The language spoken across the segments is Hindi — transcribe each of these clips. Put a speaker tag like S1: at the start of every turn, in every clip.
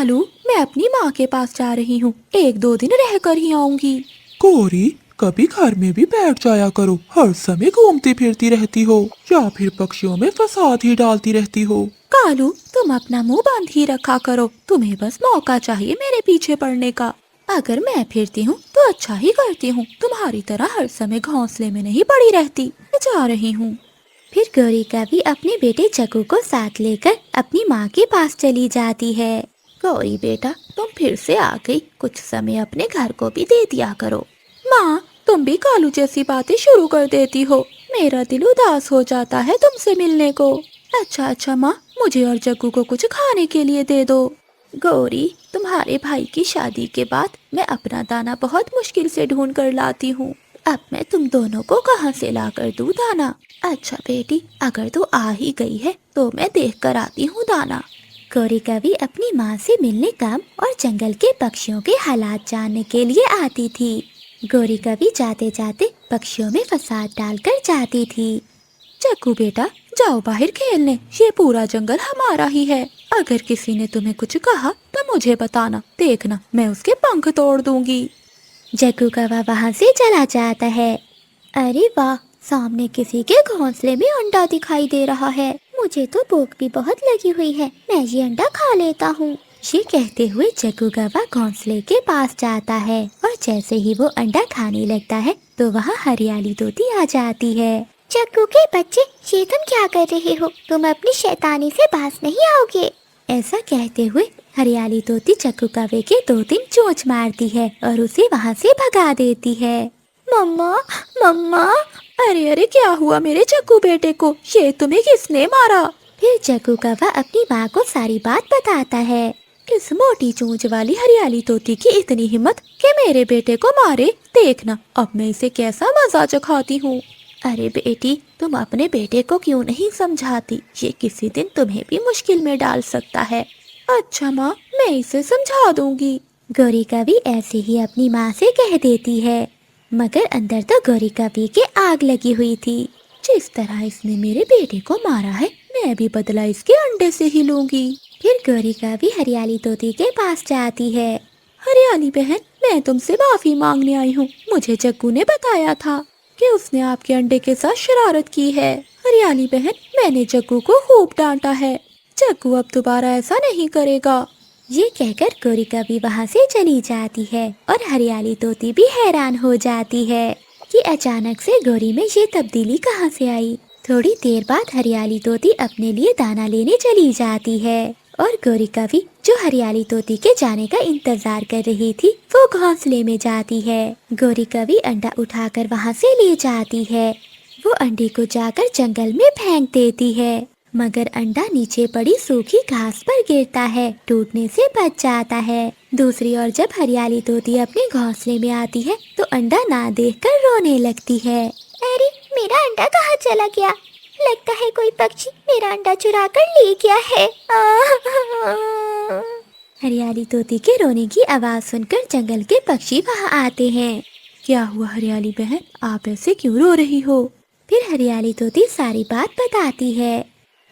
S1: कालू, मैं अपनी माँ के पास जा रही हूँ, 1-2 दिन रह कर ही आऊंगी।
S2: गौरी, कभी घर में भी बैठ जाया करो, हर समय घूमती फिरती रहती हो या फिर पक्षियों में फसाद ही डालती रहती हो।
S1: कालू, तुम अपना मुंह बंद ही रखा करो, तुम्हें बस मौका चाहिए मेरे पीछे पड़ने का। अगर मैं फिरती हूँ तो अच्छा ही करती हूँ, तुम्हारी तरह हर समय घोंसले में नहीं पड़ी रहती। मैं जा रही हूँ। फिर गौरी का भी अपने बेटे जग्गू को साथ लेकर अपनी माँ के पास चली जाती है। गौरी बेटा, तुम फिर से आ गई, कुछ समय अपने घर को भी दे दिया करो। माँ, तुम भी कालू जैसी बातें शुरू कर देती हो, मेरा दिल उदास हो जाता है तुमसे मिलने को। अच्छा अच्छा माँ, मुझे और जग्गू को कुछ खाने के लिए दे दो। गौरी, तुम्हारे भाई की शादी के बाद मैं अपना दाना बहुत मुश्किल से ढूंढ कर लाती हूँ, अब मैं तुम दोनों को कहाँ से ला कर दूँ दाना। अच्छा बेटी, अगर तू आ ही गई है तो मैं देख कर आती हूँ दाना। गौरी कभी अपनी माँ से मिलने काम और जंगल के पक्षियों के हालात जानने के लिए आती थी। गौरी कभी जाते जाते पक्षियों में फसाद डालकर जाती थी। जग्गू बेटा, जाओ बाहर खेलने, ये पूरा जंगल हमारा ही है। अगर किसी ने तुम्हें कुछ कहा तो मुझे बताना, देखना मैं उसके पंख तोड़ दूंगी। जग्गू कौवा वहाँ से चला जाता है। अरे वाह, सामने किसी के घोंसले में अंडा दिखाई दे रहा है। मुझे तो भूख भी बहुत लगी हुई है, मैं ये अंडा खा लेता हूँ। ये कहते हुए जग्गू कौवा घोंसले के पास जाता है और जैसे ही वो अंडा खाने लगता है तो वहाँ हरियाली तोती आ जाती है। जग्गू के बच्चे, ये तुम क्या कर रहे हो? तुम अपनी शैतानी से बाज नहीं आओगे। ऐसा कहते हुए हरियाली तोती जग्गू कौवे के 2-3 चोंच मारती है और उसे वहाँ से भगा देती है। मम्मा, मम्मा। अरे अरे, क्या हुआ मेरे जग्गू बेटे को? ये तुम्हें किसने मारा? फिर जग्गू कौवा अपनी माँ को सारी बात बताता है। इस मोटी चोंच वाली हरियाली तोती की इतनी हिम्मत कि मेरे बेटे को मारे, देखना अब मैं इसे कैसा मजा चखाती हूँ। अरे बेटी, तुम अपने बेटे को क्यों नहीं समझाती? ये किसी दिन तुम्हें भी मुश्किल में डाल सकता है। अच्छा माँ, मैं इसे समझा दूंगी। गौरी कभी ऐसे ही अपनी माँ से कह देती है, मगर अंदर तो गौरी कभी के आग लगी हुई थी। जिस तरह इसने मेरे बेटे को मारा है, मैं भी बदला इसके अंडे से ही लूंगी। फिर गौरी कभी हरियाली तोती के पास जाती है। हरियाली बहन, मैं तुमसे माफी मांगने आई हूँ। मुझे जग्गू ने बताया था कि उसने आपके अंडे के साथ शरारत की है। हरियाली बहन, मैंने जग्गू को खूब डांटा है, जग्गू अब दोबारा ऐसा नहीं करेगा। ये कहकर गौरी कभी वहाँ से चली जाती है और हरियाली तोती भी हैरान हो जाती है कि अचानक से गौरी में ये तब्दीली कहाँ से आई। थोड़ी देर बाद हरियाली तोती अपने लिए दाना लेने चली जाती है और गौरी कभी, जो हरियाली तोती के जाने का इंतजार कर रही थी, वो घोंसले में जाती है। गौरी कभी अंडा उठाकर वहाँ से ले जाती है। वो अंडे को जाकर जंगल में फेंक देती है, मगर अंडा नीचे पड़ी सूखी घास पर गिरता है, टूटने से बच जाता है। दूसरी ओर जब हरियाली तोती अपने घोंसले में आती है तो अंडा ना देखकर रोने लगती है। अरे, मेरा अंडा कहाँ चला गया? लगता है कोई पक्षी मेरा अंडा चुरा कर ले गया है। हरियाली तोती के रोने की आवाज सुनकर जंगल के पक्षी वहाँ आते हैं। क्या हुआ हरियाली बहन, आप ऐसे क्यों रो रही हो? फिर हरियाली तोती सारी बात बताती है।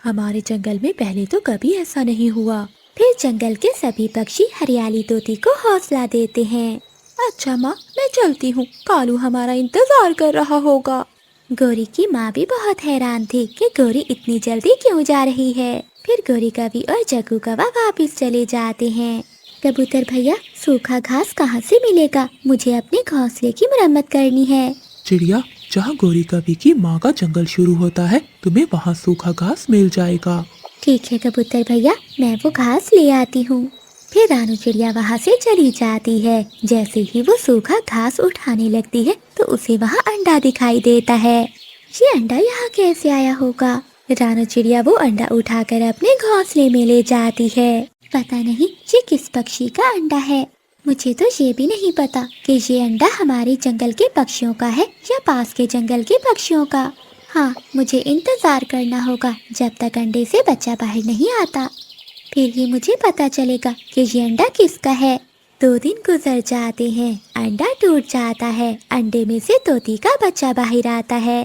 S1: हमारे जंगल में पहले तो कभी ऐसा नहीं हुआ। फिर जंगल के सभी पक्षी हरियाली तोती को हौसला देते हैं। अच्छा माँ, मैं चलती हूँ, कालू हमारा इंतजार कर रहा होगा। गौरी की माँ भी बहुत हैरान थी कि गौरी इतनी जल्दी क्यों जा रही है। फिर गौरी कभी और जग्गू कौवा वापस चले जाते हैं। कबूतर भैया, सूखा घास कहाँ से मिलेगा? मुझे अपने घोंसले की मरम्मत करनी है।
S2: चिड़िया, जहाँ गौरी कभी की माँ का जंगल शुरू होता है, तुम्हें वहाँ सूखा घास मिल जाएगा।
S1: ठीक है कबूतर भैया, मैं वो घास ले आती हूँ। फिर रानू चिड़िया वहाँ से चली जाती है। जैसे ही वो सूखा घास उठाने लगती है तो उसे वहाँ अंडा दिखाई देता है। ये अंडा यहाँ कैसे आया होगा? रानू चिड़िया वो अंडा उठाकर अपने घोंसले में ले जाती है। पता नहीं ये किस पक्षी का अंडा है। मुझे तो ये भी नहीं पता कि ये अंडा हमारे जंगल के पक्षियों का है या पास के जंगल के पक्षियों का। हाँ, मुझे इंतजार करना होगा जब तक अंडे से बच्चा बाहर नहीं आता, फिर ही मुझे पता चलेगा कि ये अंडा किसका है। 2 दिन गुजर जाते हैं, अंडा टूट जाता है, अंडे में से तोती का बच्चा बाहर आता है।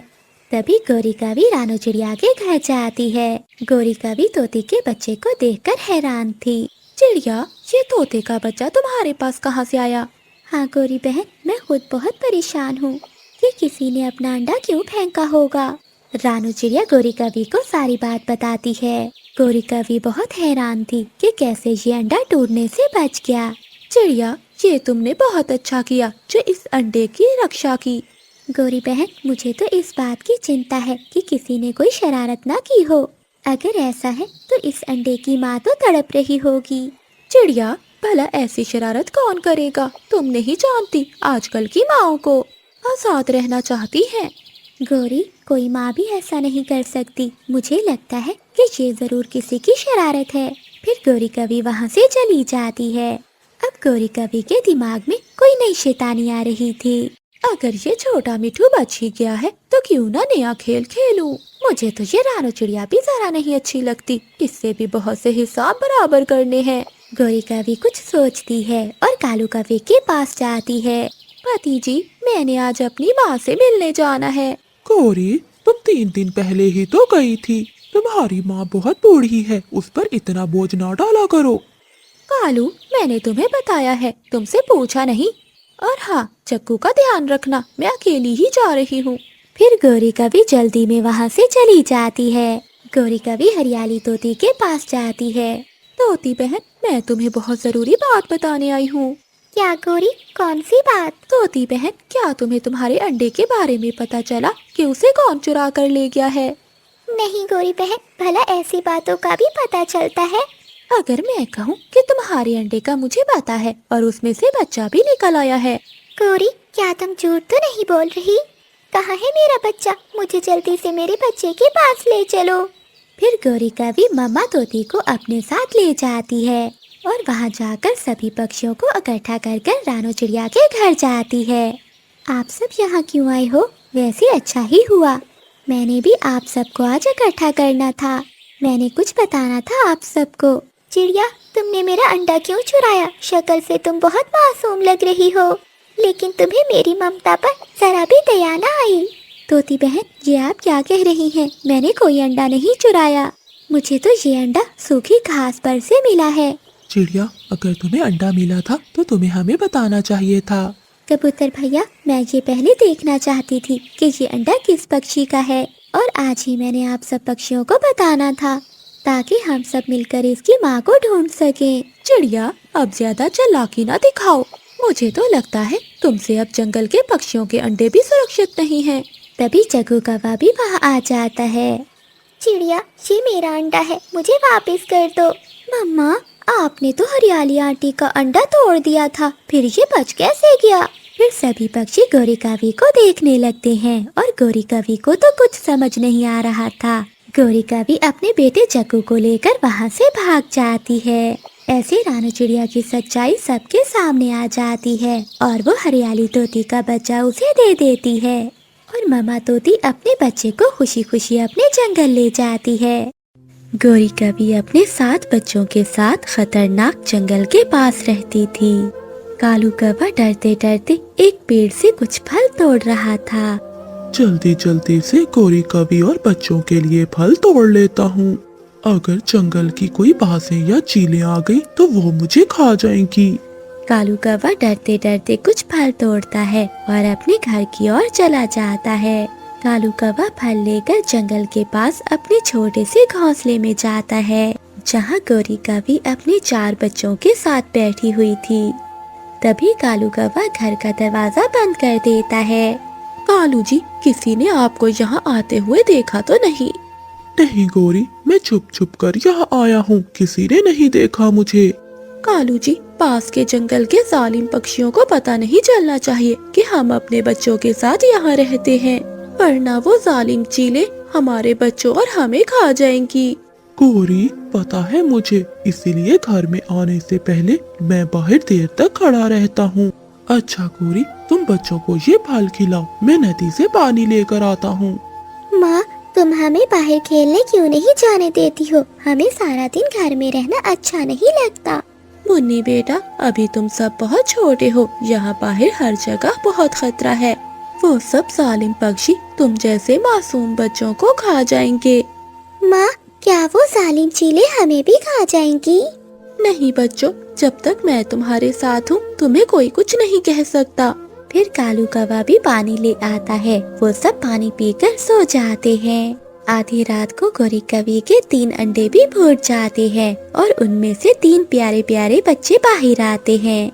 S1: तभी गौरी कभी रानू चिड़िया के घर जाती है। गौरी कभी तोती के बच्चे को देखकर हैरान थी। चिड़िया, ये तोते का बच्चा तुम्हारे पास कहाँ से आया? हाँ गौरी बहन, मैं खुद बहुत परेशान हूँ कि किसी ने अपना अंडा क्यों फेंका होगा। रानू चिड़िया गौरी कवि को सारी बात बताती है। गौरी कवि बहुत हैरान थी कि कैसे ये अंडा टूटने से बच गया। चिड़िया, ये तुमने बहुत अच्छा किया जो इस अंडे की रक्षा की। गौरी बहन, मुझे तो इस बात की चिंता है कि किसी ने कोई शरारत ना की हो। अगर ऐसा है तो इस अंडे की माँ तो तड़प रही होगी। चिड़िया, भला ऐसी शरारत कौन करेगा? तुम नहीं जानती आजकल की माँओं को आजाद रहना चाहती हैं। गौरी, कोई माँ भी ऐसा नहीं कर सकती। मुझे लगता है कि ये जरूर किसी की शरारत है। फिर गौरी कवि वहाँ से चली जाती है। अब गौरी कवि के दिमाग में कोई नई शैतानी आ रही थी। अगर ये छोटा मिठू बच ही गया है तो क्यों ना नया खेल खेलूं। मुझे तो ये रानू चिड़िया भी जरा नहीं अच्छी लगती। इससे भी बहुत से हिसाब बराबर करने हैं। गौरी कवि कुछ सोचती है और कालू कवि के पास जाती है। पति जी, मैंने आज अपनी माँ से मिलने जाना है।
S2: गौरी, तुम 3 दिन पहले ही तो गई थी। तुम्हारी माँ बहुत बूढ़ी है, उस पर इतना बोझ ना डाला करो।
S1: कालू, मैंने तुम्हें बताया है, तुमसे पूछा नहीं। और हाँ, चक्कू का ध्यान रखना, मैं अकेली ही जा रही हूँ। फिर गौरी कवि जल्दी में वहाँ से चली जाती है। गौरी कवि हरियाली तोती के पास जाती है। तोती बहन, मैं तुम्हें बहुत जरूरी बात बताने आई हूँ। क्या गौरी, कौन सी बात? तोती बहन, क्या तुम्हें तुम्हारे अंडे के बारे में पता चला कि उसे कौन चुरा कर ले गया है? नहीं गौरी बहन, भला ऐसी बातों का भी पता चलता है? अगर मैं कहूँ कि तुम्हारे अंडे का मुझे पता है और उसमें से बच्चा भी निकल आया है। गौरी, क्या तुम झूठ तो नहीं बोल रही? कहाँ है मेरा बच्चा? मुझे जल्दी से मेरे बच्चे के पास ले चलो। फिर गौरी कवि मम्मा तोती को अपने साथ ले जाती है और वहाँ जाकर सभी पक्षियों को इकट्ठा कर कर रानू चिड़िया के घर जाती है। आप सब यहाँ क्यों आए हो? वैसे अच्छा ही हुआ, मैंने भी आप सबको आज इकट्ठा करना था। मैंने कुछ बताना था आप सबको। चिड़िया, तुमने मेरा अंडा क्यों चुराया? शक्ल से तुम बहुत मासूम लग रही हो, लेकिन तुम्हें मेरी ममता पर जरा भी दया ना आई। तोती बहन, ये आप क्या कह रही हैं? मैंने कोई अंडा नहीं चुराया। मुझे तो ये अंडा सूखी घास पर से मिला है।
S2: चिड़िया, अगर तुम्हें अंडा मिला था तो तुम्हें हमें बताना चाहिए था।
S1: कबूतर भैया, मैं ये पहले देखना चाहती थी कि ये अंडा किस पक्षी का है, और आज ही मैंने आप सब पक्षियों को बताना था ताकि हम सब मिलकर इसकी माँ को ढूंढ सकें। चिड़िया, अब ज्यादा चालाकी ना दिखाओ। मुझे तो लगता है तुमसे अब जंगल के पक्षियों के अंडे भी सुरक्षित नहीं हैं। तभी चकू कौवा भी वहाँ आ जाता है। चिड़िया, ये मेरा अंडा है, मुझे वापस कर दो। मम्मा, आपने तो हरियाली आंटी का अंडा तोड़ दिया था, फिर ये बच कैसे गया? फिर सभी पक्षी गौरी कवि को देखने लगते हैं और गौरी कवि को तो कुछ समझ नहीं आ रहा था। गौरी कवि अपने बेटे चक्कू को लेकर वहाँ से भाग जाती है। ऐसे रानू चिड़िया की सच्चाई सबके सामने आ जाती है और वो हरियाली तोती का बच्चा उसे दे देती है और मम्मा तोती अपने बच्चे को खुशी खुशी अपने जंगल ले जाती है। गौरी कवि अपने 7 बच्चों के साथ खतरनाक जंगल के पास रहती थी। कालू कौवा डरते डरते एक पेड़ से कुछ फल तोड़ रहा था।
S2: जल्दी जल्दी से गौरी कवि और बच्चों के लिए फल तोड़ लेता हूँ। अगर जंगल की कोई बाजें या चीलें आ गई तो वो मुझे खा जाएंगी।
S1: कालू कौवा डरते डरते कुछ फल तोड़ता है और अपने घर की ओर चला जाता है। कालू कौवा फल लेकर जंगल के पास अपने छोटे से घोंसले में जाता है जहाँ गौरी कवि अपने 4 बच्चों के साथ बैठी हुई थी। तभी कालू कौवा घर का दरवाजा बंद कर देता है।
S2: कालू जी, किसी ने आपको यहाँ आते हुए देखा तो नहीं? नहीं गौरी, मैं छुप छुप कर यहाँ आया हूँ, किसी ने नहीं देखा मुझे।
S1: कालू जी, पास के जंगल के जालिम पक्षियों को पता नहीं चलना चाहिए कि हम अपने बच्चों के साथ यहाँ रहते हैं, वरना वो जालिम चीलें हमारे बच्चों और हमें खा जाएंगी।
S2: गौरी, पता है मुझे, इसीलिए घर में आने से पहले मैं बाहर देर तक खड़ा रहता हूँ। अच्छा गौरी, तुम बच्चों को ये फल खिलाओ, मैं नदी से पानी लेकर आता हूँ।
S1: माँ, तुम हमें बाहर खेलने क्यों नहीं जाने देती हो? हमें सारा दिन घर में रहना अच्छा नहीं लगता। मुन्नी बेटा, अभी तुम सब बहुत छोटे हो, यहाँ बाहर हर जगह बहुत खतरा है। वो सब जालिम पक्षी तुम जैसे मासूम बच्चों को खा जाएंगे। माँ, क्या वो जालिम चीलें हमें भी खा जाएंगी? नहीं बच्चों, जब तक मैं तुम्हारे साथ हूँ तुम्हें कोई कुछ नहीं कह सकता। फिर कालू कौवा भी पानी ले आता है। वो सब पानी पीकर सो जाते हैं। आधी रात को गोरी कवि के 3 अंडे भी फूट जाते हैं और उनमें से 3 प्यारे प्यारे बच्चे बाहर आते हैं,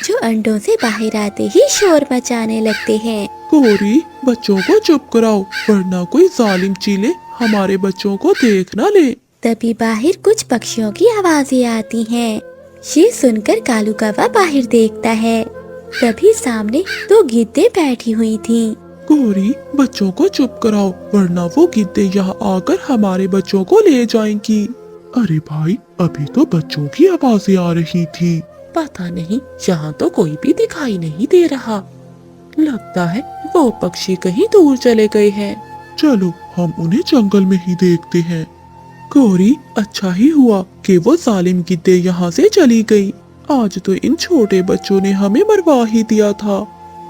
S1: जो अंडों से बाहर आते ही शोर मचाने लगते हैं।
S2: गौरी, बच्चों को चुप कराओ वरना कोई जालिम चीले हमारे बच्चों को देख न ले।
S1: तभी बाहर कुछ पक्षियों की आवाजें आती हैं। ये सुनकर कालू कौवा बाहर देखता है। तभी सामने 2 गिद्दे बैठी हुई थीं।
S2: गौरी, बच्चों को चुप कराओ वरना वो गिद्दे यहाँ आकर हमारे बच्चों को ले जाएंगी। अरे भाई, अभी तो बच्चों की आवाजें आ रही थी। पता नहीं, यहाँ तो कोई भी दिखाई नहीं दे रहा। लगता है वो पक्षी कहीं दूर चले गए हैं। चलो हम उन्हें जंगल में ही देखते हैं। गौरी, अच्छा ही हुआ कि वो जालिम गिद्दे यहाँ से चली गई। आज तो इन छोटे बच्चों ने हमें मरवा ही दिया था।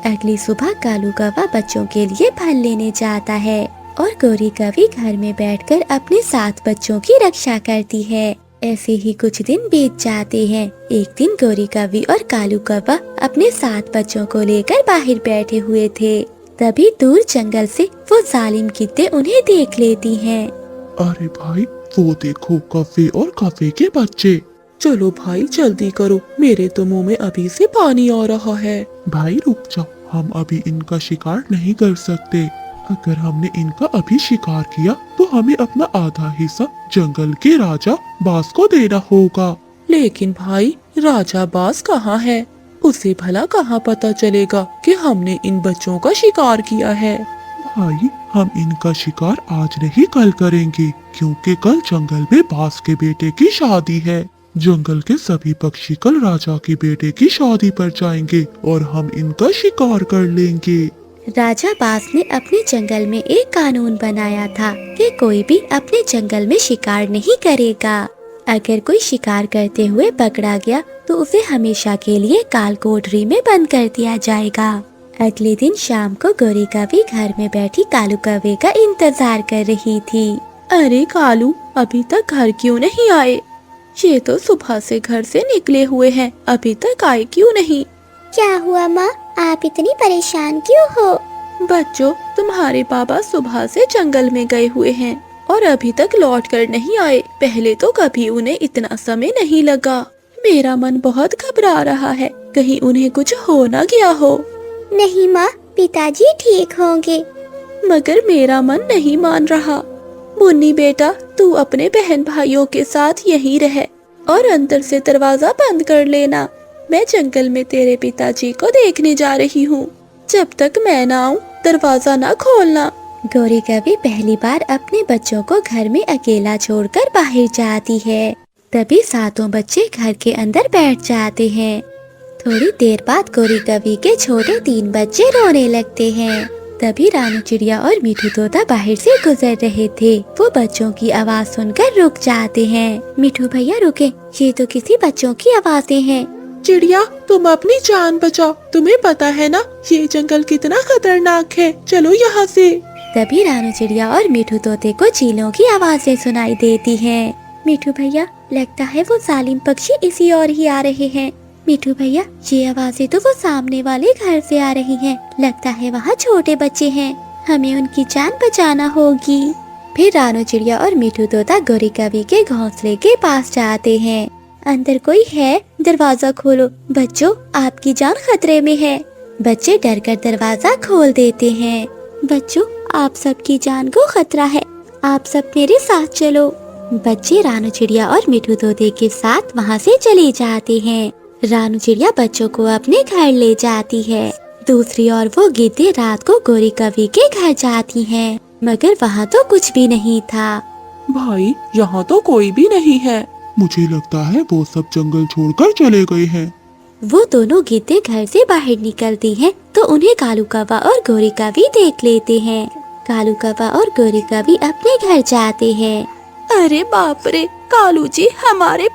S1: अगली सुबह कालू कौवा बच्चों के लिए फल लेने जाता है और गोरी कवि घर में बैठकर अपने 7 बच्चों की रक्षा करती है। ऐसे ही कुछ दिन बीत जाते हैं। एक दिन गोरी कवि और कालू कौवा अपने 7 बच्चों को लेकर बाहर बैठे हुए थे। तभी दूर जंगल से वो जालिम गिद्दे उन्हें देख लेती हैं।
S2: अरे भाई, वो देखो कौवे और कौवे के बच्चे। चलो भाई जल्दी करो, मेरे तो मुंह में अभी से पानी आ रहा है। भाई रुक जाओ, हम अभी इनका शिकार नहीं कर सकते। अगर हमने इनका अभी शिकार किया तो हमें अपना आधा हिस्सा जंगल के राजा बाज को देना होगा। लेकिन भाई, राजा बाज कहाँ है? उसे भला कहाँ पता चलेगा कि हमने इन बच्चों का शिकार किया है? भाई, हम इनका शिकार आज नहीं कल करेंगे, क्योंकि कल जंगल में बाज के बेटे की शादी है। जंगल के सभी पक्षी कल राजा के बेटे की शादी पर जाएंगे और हम इनका शिकार कर लेंगे।
S1: राजा बाज ने अपने जंगल में एक कानून बनाया था कि कोई भी अपने जंगल में शिकार नहीं करेगा। अगर कोई शिकार करते हुए पकड़ा गया तो उसे हमेशा के लिए काल कोठरी में बंद कर दिया जाएगा। अगले दिन शाम को गोरी कवि घर में बैठी कालू कौवे का इंतजार कर रही थी। अरे कालू, अभी तक घर क्यों नहीं आए? ये तो सुबह से घर से निकले हुए हैं, अभी तक आए क्यों नहीं?
S3: क्या हुआ माँ, आप इतनी परेशान क्यों हो?
S1: बच्चों, तुम्हारे पापा सुबह से जंगल में गए हुए हैं और अभी तक लौट कर नहीं आए। पहले तो कभी उन्हें इतना समय नहीं लगा। मेरा मन बहुत घबरा रहा है, कहीं उन्हें कुछ हो न गया हो।
S3: नहीं माँ, पिताजी ठीक होंगे।
S1: मगर मेरा मन नहीं मान रहा। मुन्नी बेटा, तू अपने बहन भाइयों के साथ यहीं रह और अंदर से दरवाजा बंद कर लेना। मैं जंगल में तेरे पिताजी को देखने जा रही हूँ। जब तक मैं ना आऊँ दरवाजा ना खोलना। गोरी कवि पहली बार अपने बच्चों को घर में अकेला छोड़कर बाहर जाती है। तभी 7 बच्चे घर के अंदर बैठ जाते हैं। थोड़ी देर बाद गोरी कवि के छोटे 3 बच्चे रोने लगते हैं। तभी रानू चिड़िया और मिठू तोता बाहर से गुजर रहे थे। वो बच्चों की आवाज सुनकर रुक जाते हैं। मिठू भैया रुके, ये तो किसी बच्चों की आवाजें हैं।
S2: चिड़िया, तुम अपनी जान बचाओ। तुम्हें पता है ना ये जंगल कितना खतरनाक है। चलो यहाँ से।
S1: तभी रानू चिड़िया और मिठू तोते को चीलों की आवाजें सुनाई देती हैं। मिठू भैया, लगता है वो जालिम पक्षी इसी ओर ही आ रहे हैं। मिठू भैया, ये आवाजें तो वो सामने वाले घर से आ रही हैं। लगता है वहाँ छोटे बच्चे हैं, हमें उनकी जान बचाना होगी। फिर रानू चिड़िया और मिठू तोता गोरी कवि के घोंसले के पास जाते हैं। अंदर कोई है? दरवाजा खोलो। बच्चों, आपकी जान खतरे में है। बच्चे डरकर दरवाजा खोल देते हैं। बच्चों, आप सबकी जान को खतरा है, आप सब मेरे साथ चलो। बच्चे रानू चिड़िया और मिठू तोते के साथ वहाँ से चले जाते हैं। रानू चिड़िया बच्चों को अपने घर ले जाती है। दूसरी ओर वो गिद्दे रात को गोरी कवि के घर जाती हैं, मगर वहाँ तो कुछ भी नहीं था।
S2: भाई, यहाँ तो कोई भी नहीं है। मुझे लगता है वो सब जंगल छोड़कर चले गए हैं।
S1: वो दोनों गिद्दे घर से बाहर निकलती हैं, तो उन्हें कालू कौवा और गोरी कवि देख लेते हैं। कालू कौवा और गोरी कवि अपने घर जाते हैं। अरे बाप रे, कालू जी, हमारे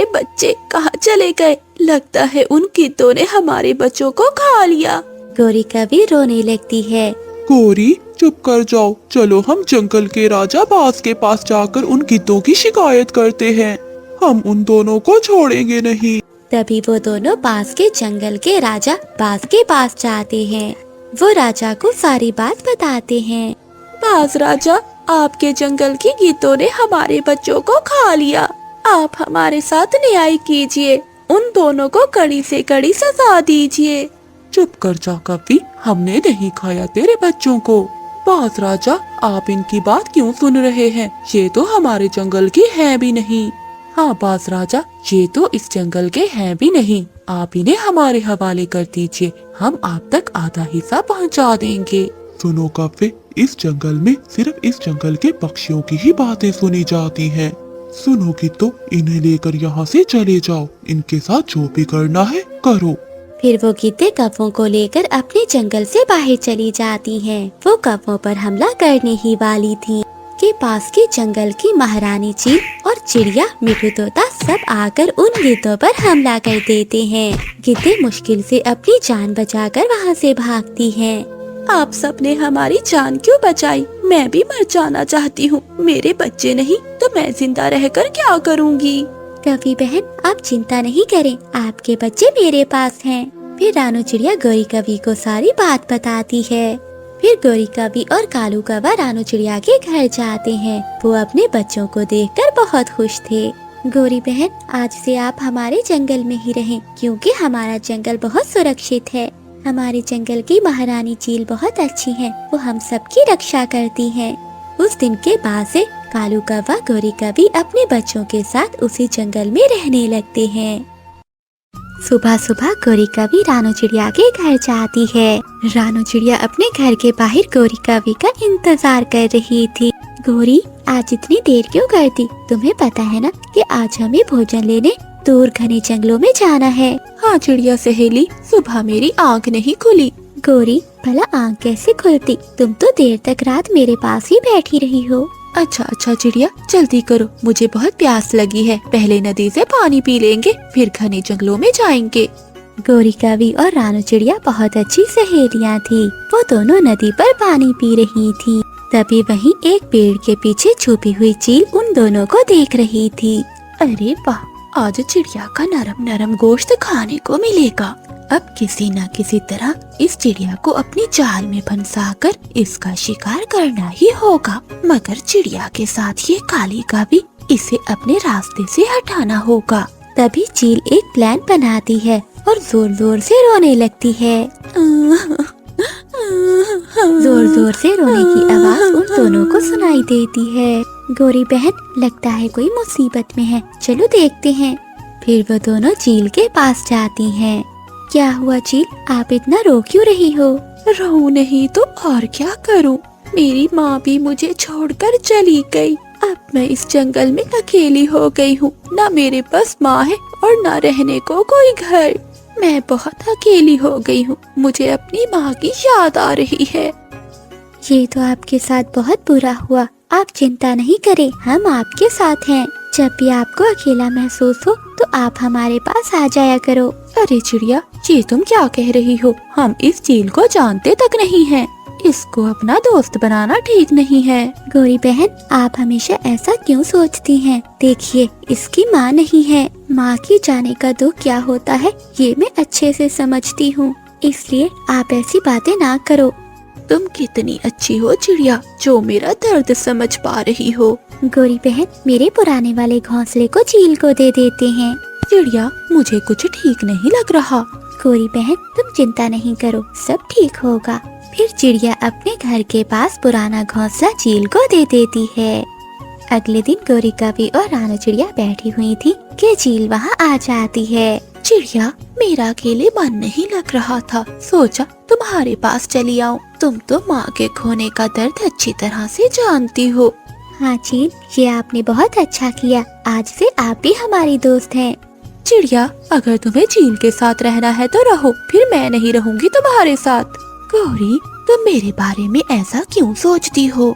S1: बच्चे कहाँ चले गए? लगता है उन गिद्धों ने हमारे बच्चों को खा लिया। गोरी कवि रोने लगती है।
S2: गोरी, चुप कर जाओ। चलो हम जंगल के राजा बाज के पास जाकर उन गिद्धों की शिकायत करते हैं। हम उन दोनों को छोड़ेंगे नहीं।
S1: तभी वो दोनों पास के जंगल के राजा बाज के पास जाते हैं। वो राजा को सारी बात बताते हैं। बाज राजा, आपके जंगल की गीतों ने हमारे बच्चों को खा लिया। आप हमारे साथ न्याय कीजिए, उन दोनों को कड़ी से कड़ी सजा दीजिए।
S2: चुप कर जा कवि, हमने नहीं खाया तेरे बच्चों को। बाज राजा, आप इनकी बात क्यों सुन रहे हैं? ये तो हमारे जंगल की है भी नहीं। हाँ बाज राजा, ये तो इस जंगल के हैं भी नहीं। आप इन्हें हमारे हवाले कर दीजिए, हम आप तक आधा हिस्सा पहुंचा देंगे। सुनो कव्वे, इस जंगल में सिर्फ इस जंगल के पक्षियों की ही बातें सुनी जाती हैं। सुनोगी तो इन्हें लेकर यहाँ से चले जाओ, इनके साथ जो भी करना है करो।
S1: फिर वो गीतें कौवों को लेकर अपने जंगल से बाहर चली जाती हैं। वो कौवों पर हमला करने ही वाली थी कि पास के जंगल की महारानी चील और चिड़िया मिठू तोता सब आकर उन गीतों पर हमला कर देते हैं। गीतें मुश्किल से अपनी जान बचाकर वहाँ से भागती हैं। आप सबने हमारी जान क्यों बचाई? मैं भी मर जाना चाहती हूँ। मेरे बच्चे नहीं तो मैं जिंदा रहकर क्या करूँगी? कवि बहन, आप चिंता नहीं करें, आपके बच्चे मेरे पास हैं। फिर रानू चिड़िया गौरी कवि को सारी बात बताती है। फिर गौरी कवि और कालू कौवा रानू चिड़िया के घर जाते हैं। वो अपने बच्चों को देखकर बहुत खुश थे। गौरी बहन, आज से आप हमारे जंगल में ही रहें, क्योंकि हमारा जंगल बहुत सुरक्षित है। हमारे जंगल की महारानी चील बहुत अच्छी है, वो हम सबकी रक्षा करती है। उस दिन के बाद से कालू कौवा गौरी कवि अपने बच्चों के साथ उसी जंगल में रहने लगते हैं। सुबह सुबह गौरी कवि रानू चिड़िया के घर जाती है। रानू चिड़िया अपने घर के बाहर गौरी कवि का इंतजार कर रही थी। गौरी, आज इतनी देर क्यों कर दी? तुम्हें पता है ना कि आज हमें भोजन लेने दूर घने जंगलों में जाना है। हाँ चिड़िया सहेली, सुबह मेरी आँख नहीं खुली। गौरी, भला आँख कैसे खुलती? तुम तो देर तक रात मेरे पास ही बैठी रही हो। अच्छा चिड़िया, जल्दी करो, मुझे बहुत प्यास लगी है। पहले नदी से पानी पी लेंगे, फिर घने जंगलों में जाएंगे। गौरी कवि और रानू चिड़िया बहुत अच्छी सहेलियाँ थी। वो दोनों नदी पर पानी पी रही थी। तभी वहीं एक पेड़ के पीछे छुपी हुई चील उन दोनों को देख रही थी। अरे वाह, आज चिड़िया का नरम नरम गोश्त खाने को मिलेगा। अब किसी न किसी तरह इस चिड़िया को अपनी जाल में फंसाकर इसका शिकार करना ही होगा। मगर चिड़िया के साथ ये काली का भी इसे अपने रास्ते से हटाना होगा। तभी चील एक प्लान बनाती है और जोर जोर से रोने लगती है। जोर जोर से रोने की आवाज उन दोनों को सुनाई देती है। गौरी बहन, लगता है कोई मुसीबत में है, चलो देखते हैं। फिर वो दोनों चील के पास जाती हैं। क्या हुआ चील, आप इतना रो क्यों रही हो? रो नहीं तो और क्या करूं? मेरी माँ भी मुझे छोड़कर चली गई। अब मैं इस जंगल में अकेली हो गई हूँ। ना मेरे पास माँ है और ना रहने को कोई घर। मैं बहुत अकेली हो गई हूँ। मुझे अपनी माँ की याद आ रही है। ये तो आपके साथ बहुत बुरा हुआ। आप चिंता नहीं करें, हम आपके साथ हैं। जब भी आपको अकेला महसूस हो तो आप हमारे पास आ जाया करो। अरे चिड़िया, ये तुम क्या कह रही हो? हम इस चील को जानते तक नहीं हैं। इसको अपना दोस्त बनाना ठीक नहीं है। गौरी बहन, आप हमेशा ऐसा क्यों सोचती हैं? देखिए, इसकी माँ नहीं है। माँ की जाने का दुख क्या होता है ये मैं अच्छे से समझती हूँ, इसलिए आप ऐसी बातें ना करो। तुम कितनी अच्छी हो चिड़िया, जो मेरा दर्द समझ पा रही हो। गौरी बहन, मेरे पुराने वाले घोंसले को चील को दे देते हैं। चिड़िया, मुझे कुछ ठीक नहीं लग रहा। गौरी बहन, तुम चिंता नहीं करो, सब ठीक होगा। फिर चिड़िया अपने घर के पास पुराना घोंसला चील को दे देती है। अगले दिन गौरी कवि और रानू चिड़िया बैठी हुई थी कि चील वहाँ आ जाती है। चिड़िया, मेरा अकेले मन नहीं लग रहा था, सोचा तुम्हारे पास चली आऊं। तुम तो माँ के खोने का दर्द अच्छी तरह से जानती हो। हाँ चील, ये आपने बहुत अच्छा किया। आज से आप भी हमारी दोस्त हैं। चिड़िया, अगर तुम्हें चील के साथ रहना है तो रहो, फिर मैं नहीं रहूंगी तुम्हारे साथ। गौरी, तुम मेरे बारे में ऐसा क्यों सोचती हो?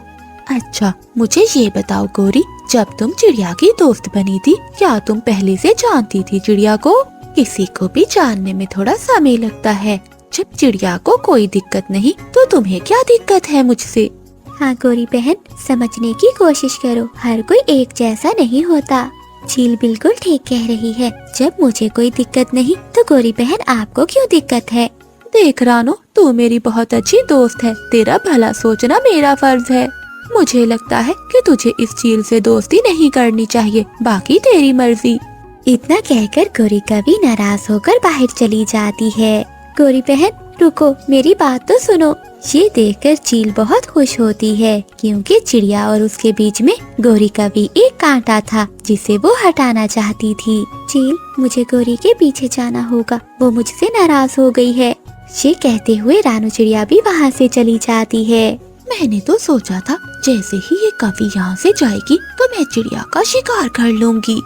S1: अच्छा, मुझे ये बताओ गौरी, जब तुम चिड़िया की दोस्त बनी थी, क्या तुम पहले से जानती थी चिड़िया को? किसी को भी जानने में थोड़ा समय लगता है। जब चिड़िया को कोई दिक्कत नहीं तो तुम्हें क्या दिक्कत है मुझसे? हाँ गौरी बहन, समझने की कोशिश करो, हर कोई एक जैसा नहीं होता।
S3: चील बिल्कुल ठीक कह रही है। जब मुझे कोई दिक्कत नहीं तो गोरी बहन आपको क्यों दिक्कत है?
S1: देख रानो, तू मेरी बहुत अच्छी दोस्त है, तेरा भला सोचना मेरा फर्ज है। मुझे लगता है कि तुझे इस चील से दोस्ती नहीं करनी चाहिए, बाकी तेरी मर्जी।
S3: इतना कहकर गोरी कभी नाराज होकर बाहर चली जाती है। गोरी बहन रुको, मेरी बात तो सुनो। ये देखकर चील बहुत खुश होती है क्योंकि चिड़िया और उसके बीच में गोरी का भी एक कांटा था जिसे वो हटाना चाहती थी। चील, मुझे गोरी के पीछे जाना होगा, वो मुझसे नाराज हो गई है। ये कहते हुए रानू चिड़िया भी वहाँ से चली जाती है।
S1: मैंने तो सोचा था जैसे ही ये कभी यहाँ से जाएगी तो मैं चिड़िया का शिकार कर लूंगी,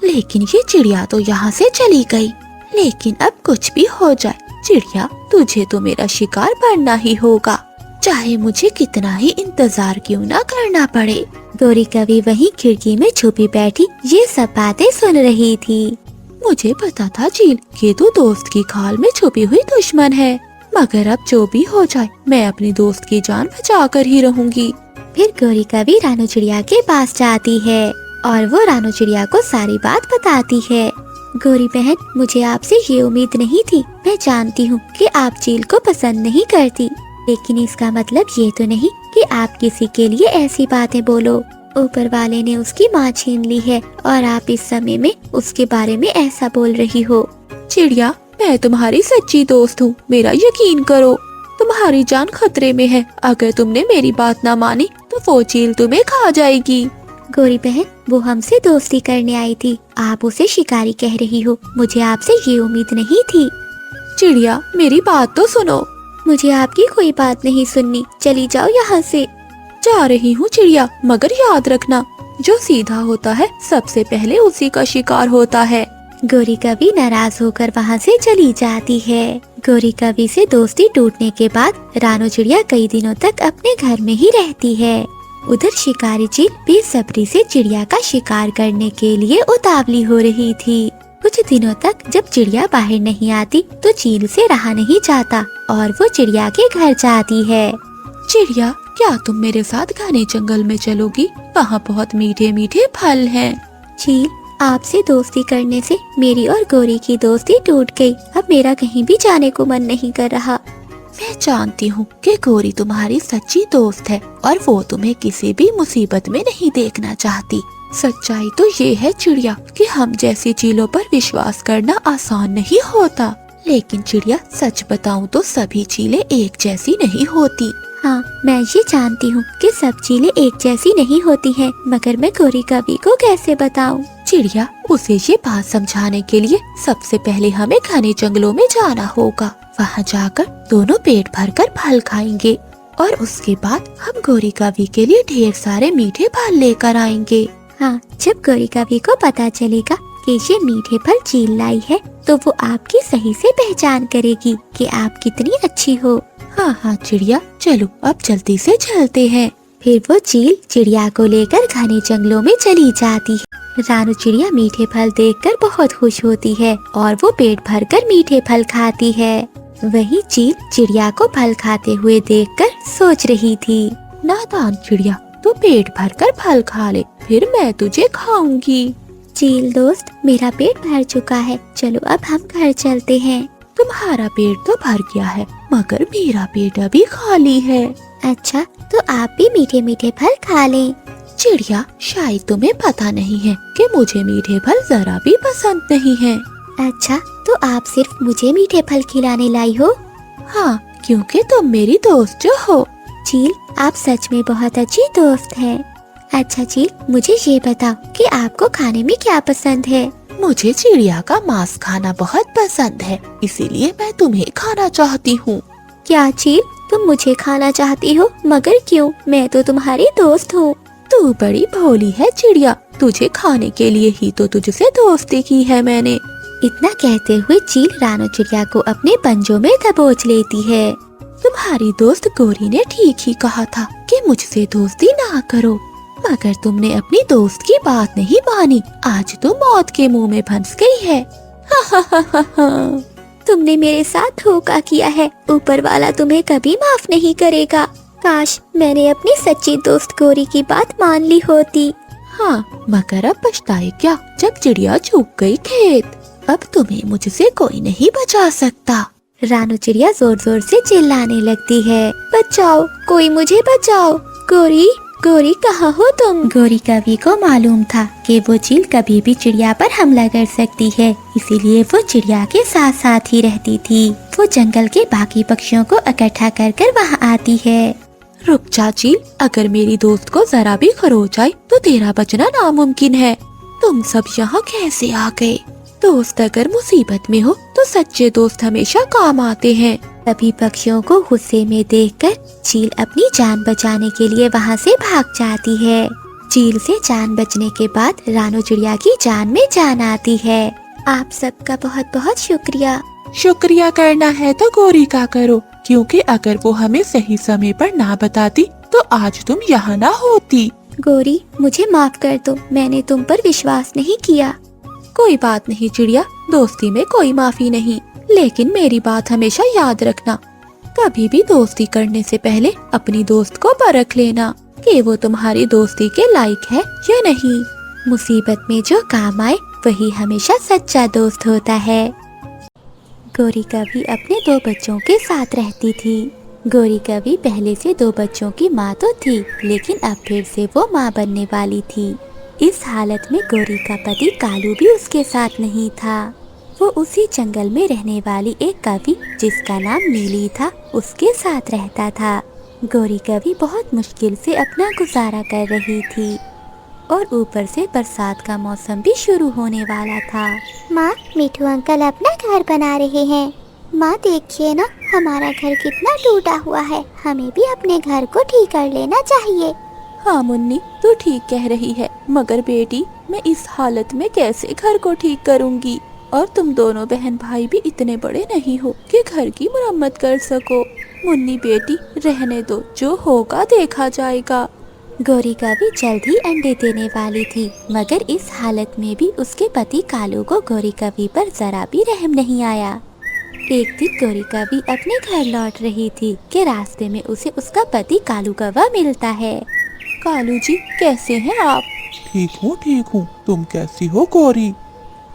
S1: लेकिन ये चिड़िया तो यहाँ से चली गई। लेकिन अब कुछ भी हो जाए चिड़िया, तुझे तो मेरा शिकार बनना ही होगा, चाहे मुझे कितना ही इंतजार क्यों ना करना पड़े।
S3: गोरी कभी वहीं खिड़की में छुपी बैठी ये सब बातें सुन रही थी।
S1: मुझे पता था चील कि तू दोस्त की खाल में छुपी हुई दुश्मन है, मगर अब जो भी हो जाए मैं अपनी दोस्त की जान बचा कर ही रहूंगी।
S3: फिर गोरी कभी रानू चिड़िया के पास जाती है और वो रानू चिड़िया को सारी बात बताती है। गोरी बहन, मुझे आपसे ये उम्मीद नहीं थी। मैं जानती हूँ कि आप चील को पसंद नहीं करती, लेकिन इसका मतलब ये तो नहीं कि आप किसी के लिए ऐसी बातें बोलो। ऊपर वाले ने उसकी माँ छीन ली है और आप इस समय में उसके बारे में ऐसा बोल रही हो।
S1: चिड़िया, मैं तुम्हारी सच्ची दोस्त हूँ, मेरा यकीन करो। तुम्हारी जान खतरे में है, अगर तुमने मेरी बात ना मानी तो वो चील तुम्हें खा जाएगी।
S3: गोरी बहन, वो हमसे दोस्ती करने आई थी, आप उसे शिकारी कह रही हो। मुझे आपसे ये उम्मीद नहीं थी।
S1: चिड़िया, मेरी बात तो सुनो।
S3: मुझे आपकी कोई बात नहीं सुननी, चली जाओ यहाँ से।
S1: जा रही हूँ चिड़िया, मगर याद रखना जो सीधा होता है सबसे पहले उसी का शिकार होता है।
S3: गोरी कभी नाराज होकर वहाँ से चली जाती है। गोरी कभी से दोस्ती टूटने के बाद रानू चिड़िया कई दिनों तक अपने घर में ही रहती है। उधर शिकारी चील बेसब्री से चिड़िया का शिकार करने के लिए उतावली हो रही थी। कुछ दिनों तक जब चिड़िया बाहर नहीं आती तो चील से रहा नहीं जाता और वो चिड़िया के घर जाती है।
S1: चिड़िया, क्या तुम मेरे साथ घने जंगल में चलोगी? वहाँ बहुत मीठे मीठे फल हैं।
S3: चील, आपसे दोस्ती करने से मेरी और गोरी की दोस्ती टूट गई। अब मेरा कहीं भी जाने को मन नहीं कर रहा।
S1: मैं जानती हूँ कि गोरी तुम्हारी सच्ची दोस्त है और वो तुम्हें किसी भी मुसीबत में नहीं देखना चाहती। सच्चाई तो ये है चिड़िया कि हम जैसी चीलों पर विश्वास करना आसान नहीं होता। लेकिन चिड़िया, सच बताऊँ तो सभी चीलें एक जैसी नहीं होती।
S3: हाँ, मैं ये जानती हूँ कि सब चीलें एक जैसी नहीं होती हैं, मगर मैं गोरी कभी को कैसे बताऊँ?
S1: चिड़िया, उसे ये बात समझाने के लिए सबसे पहले हमें घने जंगलों में जाना होगा। वहाँ जाकर दोनों पेट भरकर फल खाएंगे और उसके बाद हम गोरी कभी के लिए ढेर सारे मीठे फल लेकर आएंगे।
S3: हाँ, जब गोरी कभी को पता चलेगा कि ये मीठे फल चील लाई है तो वो आपकी सही से पहचान करेगी कि आप कितनी अच्छी हो।
S1: हाँ हाँ चिड़िया, चलो अब जल्दी से चलते हैं।
S3: फिर वो चील चिड़िया को लेकर घने जंगलों में चली जाती है। रानू चिड़िया मीठे फल देखकर बहुत खुश होती है और वो पेट भरकर मीठे फल खाती है। वही चील चिड़िया को फल खाते हुए देखकर सोच रही थी,
S1: नादान चिड़िया, तू पेट भरकर फल खा ले, फिर मैं तुझे खाऊंगी।
S3: चील दोस्त, मेरा पेट भर चुका है, चलो अब हम घर चलते हैं।
S1: तुम्हारा पेट तो भर गया है, मगर मेरा पेट अभी खाली है।
S3: अच्छा, तो आप भी मीठे मीठे फल खा लें।
S1: चिड़िया, शायद तुम्हें पता नहीं है कि मुझे मीठे फल जरा भी पसंद नहीं है।
S3: अच्छा, तो आप सिर्फ मुझे मीठे फल खिलाने लाई हो?
S1: हाँ, क्योंकि तुम मेरी दोस्त जो हो।
S3: चील, आप सच में बहुत अच्छी दोस्त हैं। अच्छा चील, मुझे ये बताओ कि आपको खाने में क्या पसंद है?
S1: मुझे चिड़िया का मांस खाना बहुत पसंद है, इसीलिए मैं तुम्हें खाना चाहती हूँ।
S3: क्या चील, तुम मुझे खाना चाहती हो? मगर क्यों? मैं तो तुम्हारी दोस्त हूँ।
S1: तू बड़ी भोली है चिड़िया, तुझे खाने के लिए ही तो तुझसे दोस्ती की है मैंने।
S3: इतना कहते हुए चील रानू चिड़िया को अपने पंजों में दबोच लेती है।
S1: तुम्हारी दोस्त गोरी ने ठीक ही कहा था कि मुझसे दोस्ती ना करो, मगर तुमने अपनी दोस्त की बात नहीं मानी। आज तो मौत के मुंह में फंस गई है।
S3: तुमने मेरे साथ धोखा किया है, ऊपर वाला तुम्हें कभी माफ नहीं करेगा। काश मैंने अपनी सच्ची दोस्त गोरी की बात मान ली होती।
S1: हाँ, मगर अब पछताए क्या जब चिड़िया चूक गई खेत। अब तुम्हें मुझसे कोई नहीं बचा सकता।
S3: रानू चिड़िया जोर जोर से चिल्लाने लगती है, बचाओ, कोई मुझे बचाओ। गोरी, गोरी कहाँ हो तुम? गोरी कवि को मालूम था कि वो चील कभी भी चिड़िया पर हमला कर सकती है, इसीलिए वो चिड़िया के साथ साथ ही रहती थी। वो जंगल के बाकी पक्षियों को इकट्ठा कर कर वहाँ आती है।
S1: रुक जा चील, अगर मेरी दोस्त को जरा भी खरोच आई तो तेरा बचना नामुमकिन है। तुम सब यहाँ कैसे आ गए? दोस्त अगर मुसीबत में हो तो सच्चे दोस्त हमेशा काम आते हैं।
S3: सभी पक्षियों को गुस्से में देखकर चील अपनी जान बचाने के लिए वहाँ से भाग जाती है। चील से जान बचने के बाद रानू चिड़िया की जान में जान आती है। आप सबका बहुत बहुत शुक्रिया।
S2: शुक्रिया करना है तो गोरी का करो, क्योंकि अगर वो हमें सही समय पर ना बताती तो आज तुम यहाँ ना होती।
S3: गोरी, मुझे माफ कर दो, मैंने तुम पर विश्वास नहीं किया।
S1: कोई बात नहीं चिड़िया, दोस्ती में कोई माफी नहीं, लेकिन मेरी बात हमेशा याद रखना। कभी भी दोस्ती करने से पहले अपनी दोस्त को परख लेना कि वो तुम्हारी दोस्ती के लायक है या नहीं।
S3: मुसीबत में जो काम आए वही हमेशा सच्चा दोस्त होता है। गोरी कवि अपने 2 बच्चों के साथ रहती थी। गोरी कवि पहले से 2 बच्चों की माँ तो थी, लेकिन अब फिर से वो माँ बनने वाली थी। इस हालत में गोरी का पति कालू भी उसके साथ नहीं था। वो उसी जंगल में रहने वाली एक कवि जिसका नाम नीली था उसके साथ रहता था। गोरी कवि बहुत मुश्किल से अपना गुजारा कर रही थी और ऊपर से बरसात का मौसम भी शुरू होने वाला था।
S4: माँ, मिठू अंकल अपना घर बना रहे हैं। माँ देखिए ना, हमारा घर कितना टूटा हुआ है, हमें भी अपने घर को ठीक कर लेना चाहिए।
S1: हाँ मुन्नी, तू ठीक कह रही है, मगर बेटी मैं इस हालत में कैसे घर को ठीक करूँगी? और तुम दोनों बहन भाई भी इतने बड़े नहीं हो कि घर की मरम्मत कर सको। मुन्नी बेटी रहने दो, जो होगा देखा जाएगा।
S3: गोरी कवि जल्द ही अंडे देने वाली थी, मगर इस हालत में भी उसके पति कालू को गोरी कवि पर जरा भी रहम नहीं आया। एक दिन गोरी कवि अपने घर लौट रही थी कि रास्ते में उसे उसका पति कालू कौवा मिलता है।
S1: कालू जी, कैसे हैं आप?
S2: ठीक हूँ, तुम कैसी हो गोरी?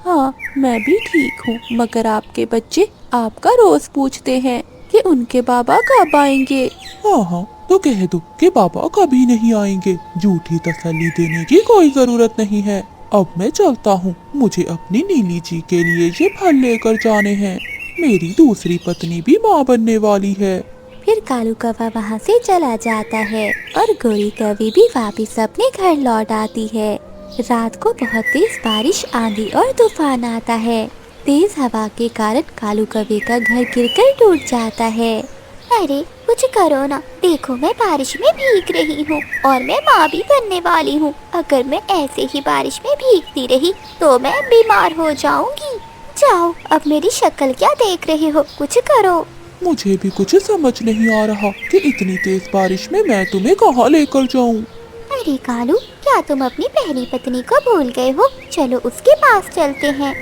S1: हाँ, मैं भी ठीक हूँ, मगर आपके बच्चे आपका रोज पूछते हैं कि उनके बाबा कब आएंगे।
S2: हाँ, तो कह दो कि पापा कभी नहीं आएंगे। झूठी तसल्ली देने की कोई जरूरत नहीं है। अब मैं चलता हूँ, मुझे अपनी नीली जी के लिए ये फल लेकर जाने हैं। मेरी दूसरी पत्नी भी माँ बनने वाली है।
S3: फिर कालू कौवा वहाँ से चला जाता है और गोरी कवि भी वापिस अपने घर लौट आती है। रात को बहुत तेज बारिश, आंधी और तूफान आता है। तेज हवा के कारण कालू कवि का घर गिरकर टूट जाता है।
S4: अरे कुछ करो ना, देखो मैं बारिश में भीग रही हूँ और मैं माँ भी बनने वाली हूँ। अगर मैं ऐसे ही बारिश में भीगती रही तो मैं बीमार हो जाऊंगी। जाओ, अब मेरी शक्ल क्या देख रहे हो, कुछ करो।
S2: मुझे भी कुछ समझ नहीं आ रहा कि इतनी तेज बारिश में मैं तुम्हें कहाँ लेकर जाऊँ।
S4: अरे कालू, क्या तुम अपनी पहली पत्नी को भूल गए हो? चलो उसके पास चलते हैं।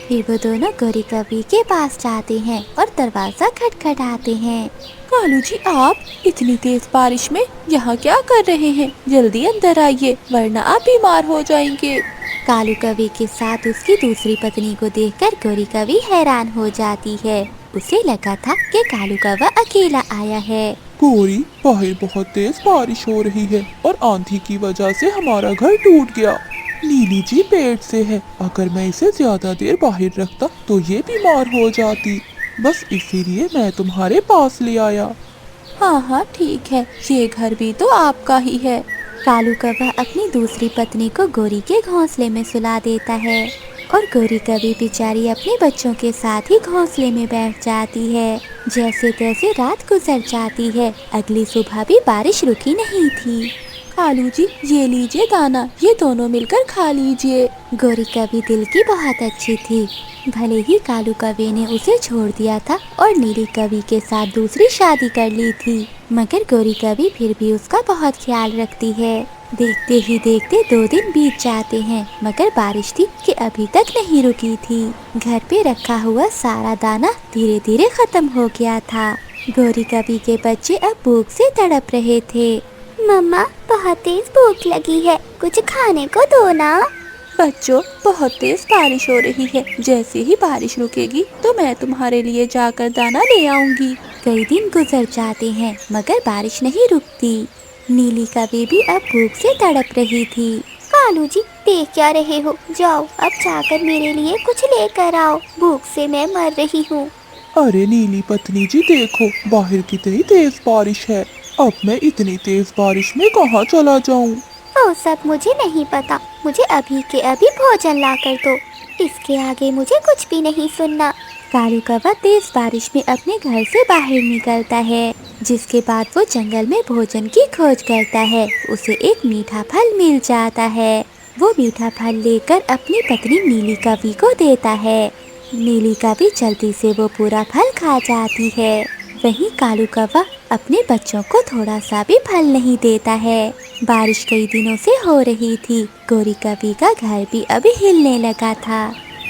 S3: फिर वो दोनों गोरी कवि के पास जाते हैं और दरवाजा खटखटाते हैं।
S1: कालू जी, आप इतनी तेज बारिश में यहाँ क्या कर रहे हैं? जल्दी अंदर आइए, वरना आप बीमार हो जाएंगे।
S3: कालू कवि के साथ उसकी दूसरी पत्नी को देखकर गोरी कवि हैरान हो जाती है। उसे लगा था कि कालू कौवा अकेला आया है।
S2: गोरी, बाहर बहुत तेज बारिश हो रही है और आंधी की वजह से हमारा घर टूट गया। नीली जी पेट से है, अगर मैं इसे ज्यादा देर बाहर रखता तो ये बीमार हो जाती। बस इसीलिए मैं तुम्हारे पास ले आया।
S1: हाँ, ठीक है, ये घर भी तो आपका ही है।
S3: कालू कौवा अपनी दूसरी पत्नी को गोरी के घोंसले में सुला देता है और गोरी कवि बेचारी अपने बच्चों के साथ ही घोंसले में बैठ जाती है। जैसे तैसे रात गुजर जाती है। अगली सुबह भी बारिश रुकी नहीं थी।
S1: कालू जी, ये लीजिए दाना, ये दोनों मिलकर खा लीजिए।
S3: गोरी कवि दिल की बहुत अच्छी थी। भले ही कालू कवि ने उसे छोड़ दिया था और नीली कवि के साथ दूसरी शादी कर ली थी, मगर गोरी कवि फिर भी उसका बहुत ख्याल रखती है। देखते ही देखते 2 दिन बीत जाते हैं, मगर बारिश थी कि अभी तक नहीं रुकी थी। घर पे रखा हुआ सारा दाना धीरे धीरे खत्म हो गया था। गोरी कवि के बच्चे अब भूख से तड़प रहे थे।
S4: मम्मा, बहुत तेज भूख लगी है, कुछ खाने को दो ना।
S1: बच्चों, बहुत तेज बारिश हो रही है। जैसे ही बारिश रुकेगी तो मैं तुम्हारे लिए जाकर दाना ले आऊंगी।
S3: कई दिन गुजर जाते हैं मगर बारिश नहीं रुकती। नीली का बेबी अब भूख से तड़प रही थी।
S4: कालू जी, देख क्या रहे हो? जाओ अब जाकर मेरे लिए कुछ लेकर आओ, भूख से मैं मर रही हूँ।
S2: अरे नीली पत्नी जी देखो, बाहर कितनी तेज बारिश है। अब मैं इतनी तेज बारिश में कहाँ चला जाऊँ?
S4: वो सब मुझे नहीं पता, मुझे अभी के अभी भोजन लाकर दो। इसके आगे मुझे कुछ भी नहीं सुनना।
S3: कालू कौवा तेज बारिश में अपने घर से बाहर निकलता है। जिसके बाद वो जंगल में भोजन की खोज करता है। उसे एक मीठा फल मिल जाता है। वो मीठा फल लेकर अपनी पत्नी नीली कवि को देता है। नीली कवि जल्दी से वो पूरा फल खा जाती है। वहीं कालू कौवा अपने बच्चों को थोड़ा सा भी फल नहीं देता है। बारिश कई दिनों से हो रही थी। गोरी कवि का घर भी अभी हिलने लगा था।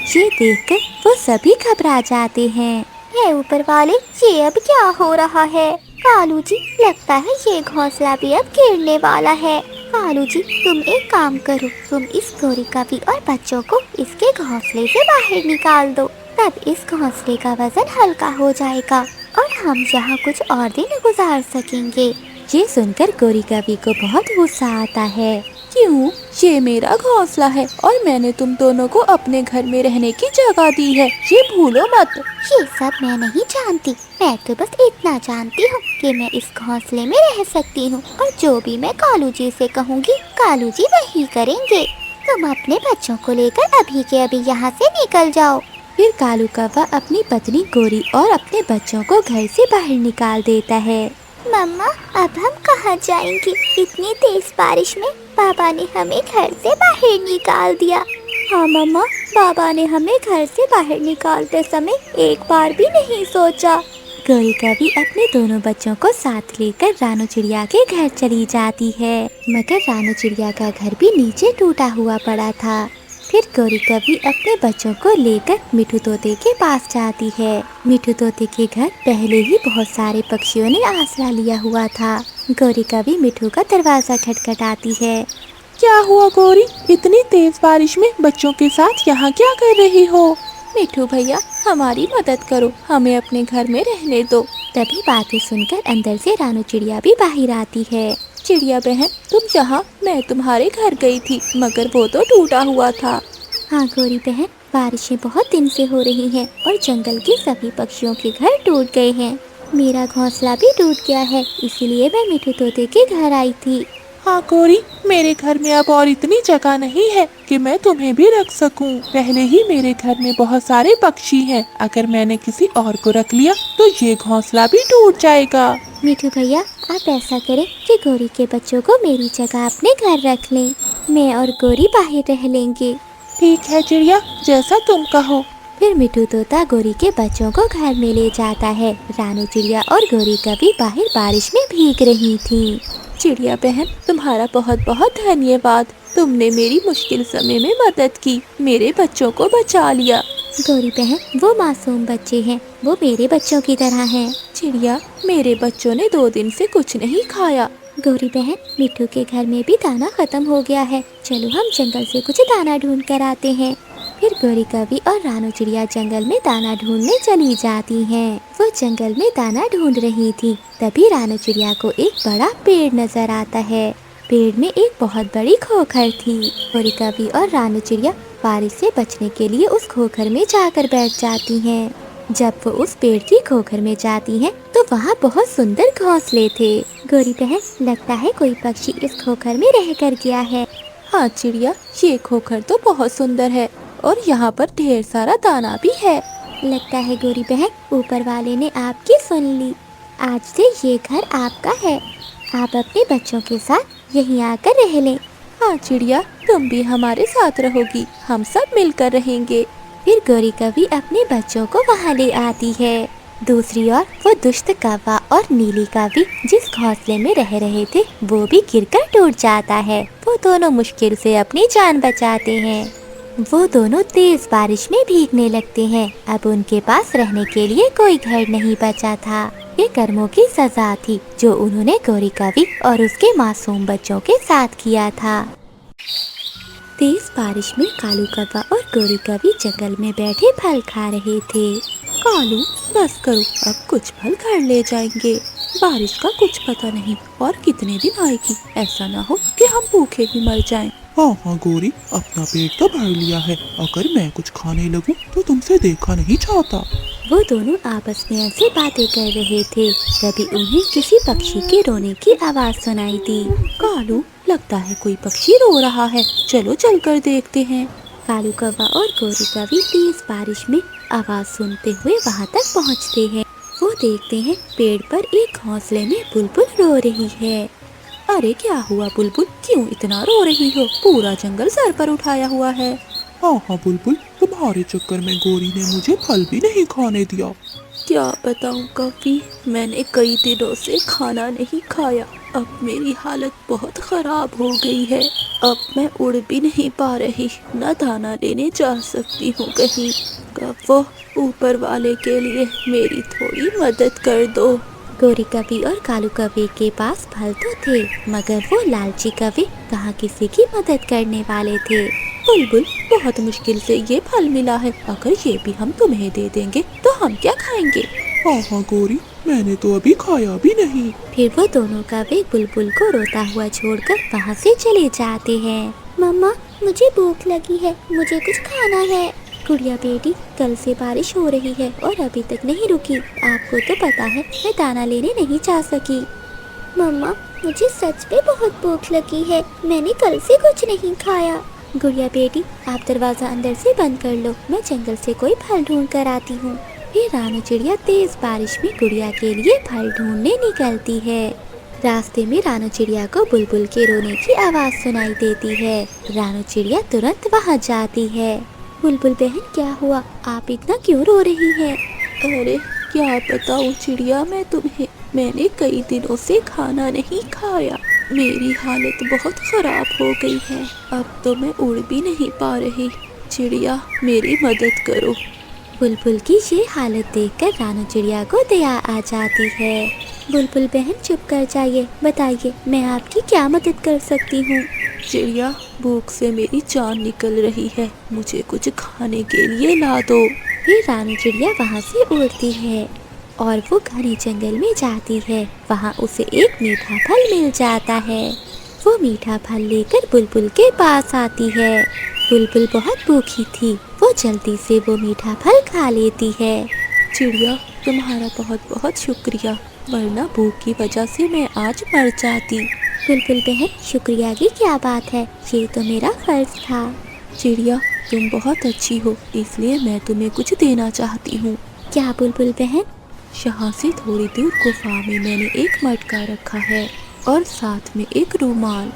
S3: ये देखकर वो सभी घबरा जाते हैं।
S4: हे ऊपर वाले, ये अब क्या हो रहा है? कालू जी, लगता है ये घोंसला भी अब गिरने वाला है। कालू जी, तुम एक काम करो, तुम इस गोरी कवि और बच्चों को इसके घोंसले से बाहर निकाल दो। तब इस घोंसले का वजन हल्का हो जाएगा और हम यहाँ कुछ और दिन गुजार सकेंगे।
S3: ये सुनकर गोरी कवि को बहुत गुस्सा आता है।
S1: क्यों? ये मेरा घोंसला है और मैंने तुम दोनों को अपने घर में रहने की जगह दी है, ये भूलो मत।
S4: ये सब मैं नहीं जानती, मैं तो बस इतना जानती हूँ कि मैं इस घोंसले में रह सकती हूँ और जो भी मैं कालू जी से कहूँगी कालू जी वही करेंगे। तुम अपने बच्चों को लेकर अभी के अभी यहाँ से निकल जाओ।
S3: फिर कालू कौवा अपनी पत्नी गोरी और अपने बच्चों को घर से बाहर निकाल देता है।
S4: मम्मा, अब हम कहाँ जाएंगे? इतनी तेज बारिश में पापा ने हमें घर से बाहर निकाल दिया।
S1: हाँ मम्मा, बाबा ने हमें घर से बाहर निकालते समय एक बार भी नहीं सोचा।
S3: गोरी कवि अपने दोनों बच्चों को साथ लेकर रानू चिड़िया के घर चली जाती है। मगर रानू चिड़िया का घर भी नीचे टूटा हुआ पड़ा था। फिर गोरी कवि अपने बच्चों को लेकर मिठू तोते के पास जाती है। मिठू तोते के घर पहले ही बहुत सारे पक्षियों ने आसरा लिया हुआ था। गोरी कवि मिठू का दरवाजा खटखटाती है।
S2: क्या हुआ गोरी, इतनी तेज बारिश में बच्चों के साथ यहाँ क्या कर रही हो?
S1: मिठू भैया, हमारी मदद करो, हमें अपने घर में रहने दो।
S3: तभी बातें सुनकर अंदर से रानू चिड़िया भी बाहर आती है।
S1: चिड़िया बहन, तुम जहाँ, मैं तुम्हारे घर गई थी मगर वो तो टूटा हुआ था।
S3: हाँ गोरी बहन, बारिशें बहुत दिन से हो रही हैं और जंगल के सभी पक्षियों के घर टूट गए हैं। मेरा घोंसला भी टूट गया है, इसीलिए मैं मिठू तोते के घर आई थी।
S2: हाँ गोरी, मेरे घर में अब और इतनी जगह नहीं है कि मैं तुम्हें भी रख सकूं। पहले ही मेरे घर में बहुत सारे पक्षी हैं। अगर मैंने किसी और को रख लिया तो ये घोंसला भी टूट जाएगा।
S3: मिठू भैया, आप ऐसा करें कि गोरी के बच्चों को मेरी जगह अपने घर रख लें। मैं और गोरी बाहर रह लेंगे।
S2: ठीक है चिड़िया, जैसा तुम कहो।
S3: फिर मिठू तोता गोरी के बच्चों को घर में ले जाता है। रानू चिड़िया और गोरी कवि बाहर बारिश में भीग रही थी।
S1: चिड़िया बहन, तुम्हारा बहुत बहुत धन्यवाद। तुमने मेरी मुश्किल समय में मदद की, मेरे बच्चों को बचा लिया।
S3: गोरी बहन, वो मासूम बच्चे हैं, वो मेरे बच्चों की तरह हैं।
S1: चिड़िया, मेरे बच्चों ने 2 दिन से कुछ नहीं खाया।
S3: गोरी बहन, मिठू के घर में भी दाना खत्म हो गया है, चलो हम जंगल से कुछ दाना ढूंढ कर आते हैं। फिर गोरी कवि और रानू चिड़िया जंगल में दाना ढूंढने चली जाती हैं। वो जंगल में दाना ढूंढ रही थी, तभी रानू चिड़िया को एक बड़ा पेड़ नजर आता है। पेड़ में एक बहुत बड़ी खोखर थी। गोरी कवि और रानू चिड़िया बारिश से बचने के लिए उस खोखर में जाकर बैठ जाती हैं। जब वो उस पेड़ की खोखर में जाती हैं, तो वहाँ बहुत सुंदर घोंसले थे। गोरी बहन, लगता है कोई पक्षी इस खोखर में रह कर गया है।
S1: हाँ चिड़िया, ये खोखर तो बहुत सुंदर है और यहाँ पर ढेर सारा दाना भी है।
S3: लगता है गोरी बहन, ऊपर वाले ने आपकी सुन ली। आज से ये घर आपका है, आप अपने बच्चों के साथ यहीं आकर रह लें।
S1: हाँ चिड़िया, तुम भी हमारे साथ रहोगी, हम सब मिलकर रहेंगे।
S3: फिर गोरी कवि अपने बच्चों को वहाँ ले आती है। दूसरी ओर वो दुष्ट कौवा और नीली कवि जिस घोंसले में रह रहे थे वो भी गिरकर टूट जाता है। वो दोनों मुश्किल से अपनी जान बचाते हैं। वो दोनों तेज बारिश में भीगने लगते हैं। अब उनके पास रहने के लिए कोई घर नहीं बचा था। ये कर्मों की सजा थी जो उन्होंने गोरी कवि और उसके मासूम बच्चों के साथ किया था। तेज बारिश में कालू कौवा और गोरी कौवी जंगल में बैठे फल खा रहे थे।
S1: कालू, बस करो, अब कुछ फल घर ले जाएंगे। बारिश का कुछ पता नहीं और कितने दिन आएगी। ऐसा ना हो कि हम भूखे ही मर जाएं।
S2: हाँ हाँ गोरी, अपना पेट तो भर लिया है। अगर मैं कुछ खाने लगूं तो तुमसे देखा नहीं जाता।
S3: वो दोनों आपस में ऐसे बातें कर रहे थे, तभी उन्हें किसी पक्षी के रोने की आवाज सुनाई दी।
S1: कालू, लगता है कोई पक्षी रो रहा है, चलो चलकर देखते हैं।
S3: कालू कौवा और गोरी कौवी तेज बारिश में आवाज सुनते हुए वहाँ तक पहुँचते हैं। वो देखते हैं पेड़ पर एक घोंसले में बुलबुल रो रही है।
S1: अरे क्या हुआ बुलबुल, क्यों इतना रो रही हो? पूरा जंगल सर पर उठाया हुआ है।
S2: हाँ हाँ बुलबुल, तुम्हारे चक्कर में गोरी ने मुझे फल भी नहीं खाने दिया।
S1: क्या बताऊं कौवी, मैंने कई दिनों से खाना नहीं खाया। अब मेरी हालत बहुत खराब हो गई है। अब मैं उड़ भी नहीं पा रही, न दाना लेने जा सकती हूँ कहीं। कौवा, ऊपर वाले के लिए मेरी थोड़ी मदद कर दो।
S3: गोरी कौवी और कालू कौवे के पास फल तो थे, मगर वो लालची कौवे कहाँ किसी की मदद करने वाले थे।
S1: बुलबुल, बहुत मुश्किल से ये फल मिला है, अगर ये भी हम तुम्हें दे देंगे तो हम क्या खाएंगे?
S2: हाँ हाँ गोरी, मैंने तो अभी खाया भी नहीं।
S3: फिर वो दोनों कौवे बुलबुल को रोता हुआ छोड़कर वहाँ से चले जाते हैं।
S4: मम्मा, मुझे भूख लगी है, मुझे कुछ खाना है।
S3: गुड़िया बेटी, कल से बारिश हो रही है और अभी तक नहीं रुकी। आपको तो पता है मैं दाना लेने नहीं जा सकी।
S4: मम्मा, मुझे सच में बहुत भूख लगी है, मैंने कल से कुछ नहीं खाया।
S3: गुड़िया बेटी, आप दरवाजा अंदर से बंद कर लो, मैं जंगल से कोई फल ढूंढ कर आती हूँ। फिर रानू चिड़िया तेज बारिश में गुड़िया के लिए फल ढूंढने निकलती है। रास्ते में रानू चिड़िया को बुलबुल के रोने की आवाज सुनाई देती है। रानू चिड़िया तुरंत वहाँ जाती है। बुलबुल बहन, क्या हुआ? आप इतना क्यों रो रही हैं?
S1: अरे क्या बताऊं चिड़िया मैं तुम्हें, मैंने कई दिनों से खाना नहीं खाया। मेरी हालत बहुत खराब हो गई है, अब तो मैं उड़ भी नहीं पा रही। चिड़िया, मेरी मदद करो।
S3: बुलबुल की ये हालत देखकर रानू चिड़िया को दया आ जाती है। बुलबुल बहन, चुप कर जाइए, बताइए मैं आपकी क्या मदद कर सकती हूँ?
S1: चिड़िया, भूख से मेरी जान निकल रही है, मुझे कुछ खाने के लिए ला दो।
S3: फिर रानू चिड़िया वहाँ से उड़ती है और वो घने जंगल में जाती है। वहाँ उसे एक मीठा फल मिल जाता है। वो मीठा फल लेकर बुलबुल के पास आती है। बुलबुल बहुत भूखी थी, वो जल्दी से वो मीठा फल खा लेती है।
S1: चिड़िया, तुम्हारा बहुत बहुत शुक्रिया, वरना भूख की वजह से मैं आज मर जाती।
S3: बुलबुल बहन, शुक्रिया की क्या बात है, ये तो मेरा फर्ज था।
S1: चिड़िया, तुम बहुत अच्छी हो, इसलिए मैं तुम्हें कुछ देना चाहती हूँ।
S3: क्या बुलबुल बहन?
S1: यहाँ से थोड़ी दूर गुफा में मैंने एक मटका रखा है और साथ में एक रुमाल।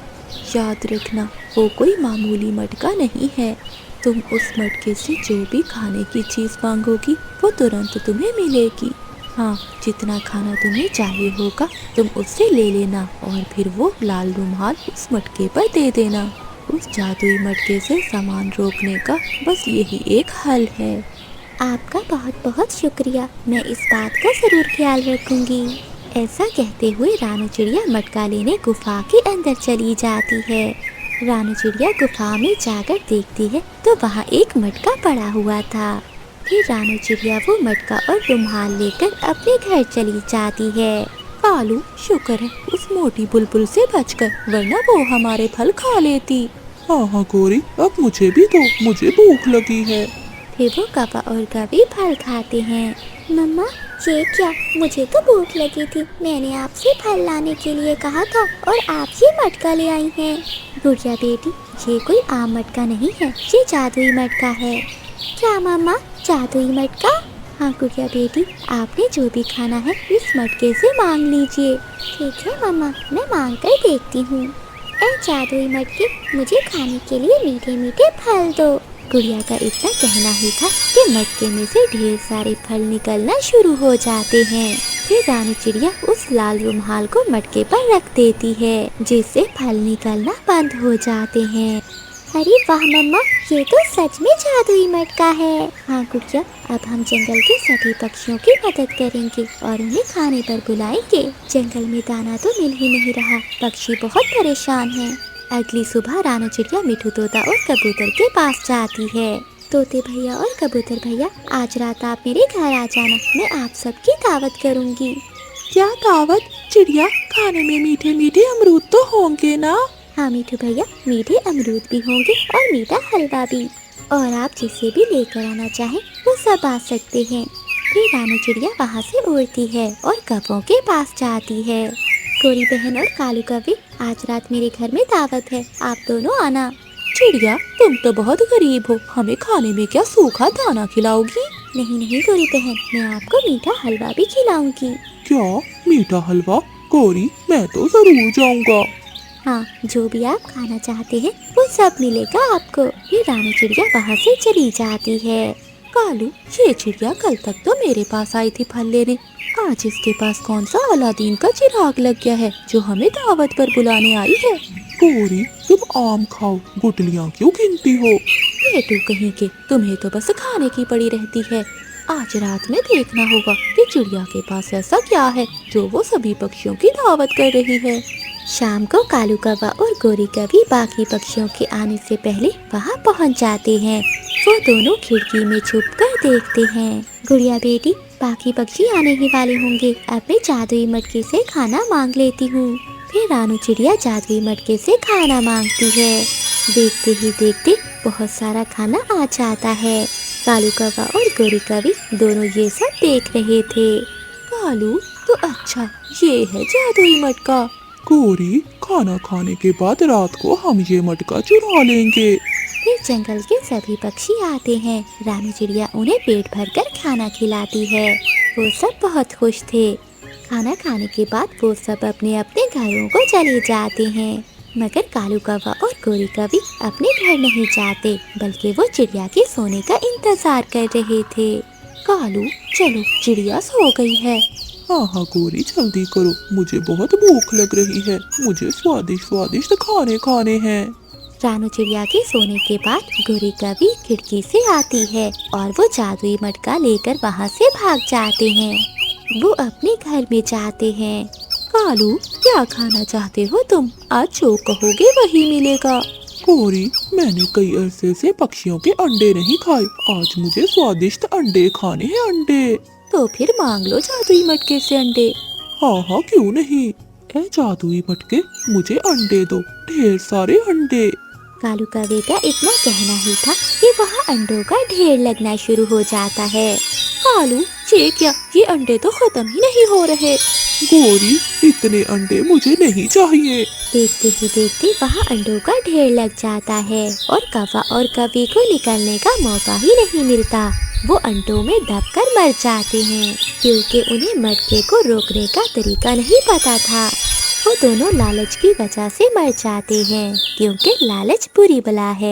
S1: याद रखना, वो कोई मामूली मटका नहीं है। तुम उस मटके से जो भी खाने की चीज़ मांगोगी वो तुरंत तुम्हें मिलेगी। हाँ, जितना खाना तुम्हें चाहिए होगा तुम उससे ले लेना और फिर वो लाल रुमाल उस मटके पर दे देना। उस जादुई मटके से सामान रोकने का बस यही एक हल है।
S3: आपका बहुत बहुत शुक्रिया, मैं इस बात का जरूर ख्याल रखूंगी। ऐसा कहते हुए रानू चिड़िया मटका लेने गुफा के अंदर चली जाती है। रानू चिड़िया गुफा में जाकर देखती है तो वहाँ एक मटका पड़ा हुआ था। फिर रानू चिड़िया वो मटका और रुमाल लेकर अपने घर चली जाती है।
S1: कालू, शुक्र है उस मोटी बुलबुल से बचकर, वरना वो हमारे फल खा लेती।
S2: हाँ हाँ गोरी, अब मुझे भी दो, मुझे भूख लगी है।
S3: फिर वो कौवा और कौवी फल खाते हैं।
S4: मम्मा, ये क्या? मुझे तो भूख लगी थी, मैंने आपसे फल लाने के लिए कहा था और आप ये मटका ले आई हैं।
S3: गुड़िया बेटी, ये कोई आम मटका नहीं है, ये जादुई मटका है।
S4: क्या मम्मा, जादुई मटका?
S3: हाँ गुड़िया बेटी, आपने जो भी खाना है इस मटके से मांग लीजिए।
S4: ठीक है मम्मा, मैं मांग कर देखती हूँ। ऐ जादुई मटके, मुझे खाने के लिए मीठे मीठे फल दो।
S3: गुड़िया का इतना कहना ही था कि मटके में से ढेर सारे फल निकलना शुरू हो जाते हैं। फिर रानू चिड़िया उस लाल रुमाल को मटके पर रख देती है, जिससे फल निकलना बंद हो जाते हैं।
S4: अरे वाह मम्मा, ये तो सच में जादुई मटका है।
S3: हाँ गुड़िया, अब हम जंगल के सभी पक्षियों की मदद करेंगे और उन्हें खाने पर बुलाएंगे। जंगल में दाना तो मिल ही नहीं रहा, पक्षी बहुत परेशान हैं। अगली सुबह रानू चिड़िया मिठू तोता और कबूतर के पास जाती है। तोते भैया और कबूतर भैया, आज रात आप मेरे घर आ जाना, मैं आप सबकी दावत करूँगी।
S2: क्या दावत? चिड़िया, खाने में मीठे मीठे अमरूद तो होंगे ना?
S3: हाँ मिठू भैया, मीठे अमरूद भी होंगे और मीठा हलवा भी, और आप जिसे भी लेकर आना चाहें वो सब आ सकते हैं। फिर रानू चिड़िया वहाँ से उड़ती है और कौवों के पास जाती है। गोरी बहन और कालू कौवे, आज रात मेरे घर में दावत है, आप दोनों आना।
S1: चिड़िया, तुम तो बहुत गरीब हो, हमें खाने में क्या सूखा दाना खिलाओगी?
S3: नहीं नहीं गोरी बहन, मैं आपको मीठा हलवा भी खिलाऊंगी।
S2: क्या मीठा हलवा? गोरी, मैं तो जरूर जाऊंगा।
S3: हाँ, जो भी आप खाना चाहते हैं वो सब मिलेगा आपको। फिर रानू चिड़िया वहाँ से चली जाती है।
S1: कालू, ये चिड़िया कल तक तो मेरे पास आई थी फल लेने, आज इसके पास कौन सा अलादीन का चिराग लग गया है जो हमें दावत पर बुलाने आई है?
S2: गोरी, तुम आम खाओ, गुटलियाँ क्यों गिनती हो?
S1: बेटू कहीं के, तुम्हें तो बस खाने की पड़ी रहती है। आज रात में देखना होगा कि चिड़िया के पास ऐसा क्या है जो वो सभी पक्षियों की दावत कर रही है।
S3: शाम को कालू कौवा और गोरी कौवी बाकी पक्षियों के आने से पहले वहाँ पहुँच जाते हैं। वो दोनों खिड़की में छुपकर देखते हैं। गुड़िया बेटी, बाकी पक्षी आने ही वाले होंगे, अब मैं जादुई मटके से खाना मांग लेती हूँ। फिर रानू चिड़िया जादुई मटके से खाना मांगती है। देखते ही देखते बहुत सारा खाना आ जाता है। कालू कौवा और गोरी कौवी दोनों ये सब देख रहे थे।
S1: कालू, तो अच्छा ये है जादुई मटका।
S2: गोरी, खाना खाने के बाद रात को हम ये मटका चुरा लेंगे।
S3: फिर जंगल के सभी पक्षी आते हैं। रानू चिड़िया उन्हें पेट भरकर खाना खिलाती है। वो सब बहुत खुश थे। खाना खाने के बाद वो सब अपने अपने घरों को चले जाते हैं, मगर कालू कौवा और गोरी कौवी अपने घर नहीं जाते, बल्कि वो चिड़िया के सोने का इंतजार कर रहे थे।
S1: कालू, चलो, चिड़िया सो गई है।
S2: हाँ हाँ गोरी, जल्दी करो, मुझे बहुत भूख लग रही है, मुझे स्वादिष्ट स्वादिष्ट खाने खाने हैं।
S3: रानू चिड़िया के सोने के बाद गोरी कौवी खिड़की से आती है और वो जादुई मटका लेकर वहाँ से भाग जाते हैं। वो अपने घर में जाते हैं।
S1: कालू, क्या खाना चाहते हो तुम? आज जो कहोगे वही मिलेगा।
S2: गोरी, मैंने कई अरसे से पक्षियों के अंडे नहीं खाए, आज मुझे स्वादिष्ट अंडे खाने हैं, अंडे।
S1: तो फिर मांग लो जादुई मटके से अंडे।
S2: हाँ हाँ, क्यों नहीं। ए जादुई मटके, मुझे अंडे दो, ढेर सारे अंडे।
S3: कालू कौवे का इतना कहना ही था कि वहाँ अंडों का ढेर लगना शुरू हो जाता है।
S1: कालू, ये क्या, ये अंडे तो खत्म ही नहीं हो रहे।
S2: गोरी, इतने अंडे मुझे नहीं चाहिए।
S3: देखते ही देखते वहाँ अंडों का ढेर लग जाता है और कौवा और कौवी को निकलने का मौका ही नहीं मिलता। वो अंडों में दबकर मर जाते हैं, क्योंकि उन्हें मटके को रोकने का तरीका नहीं पता था। वो दोनों लालच की वजह से मर जाते हैं, क्योंकि लालच बुरी बला है।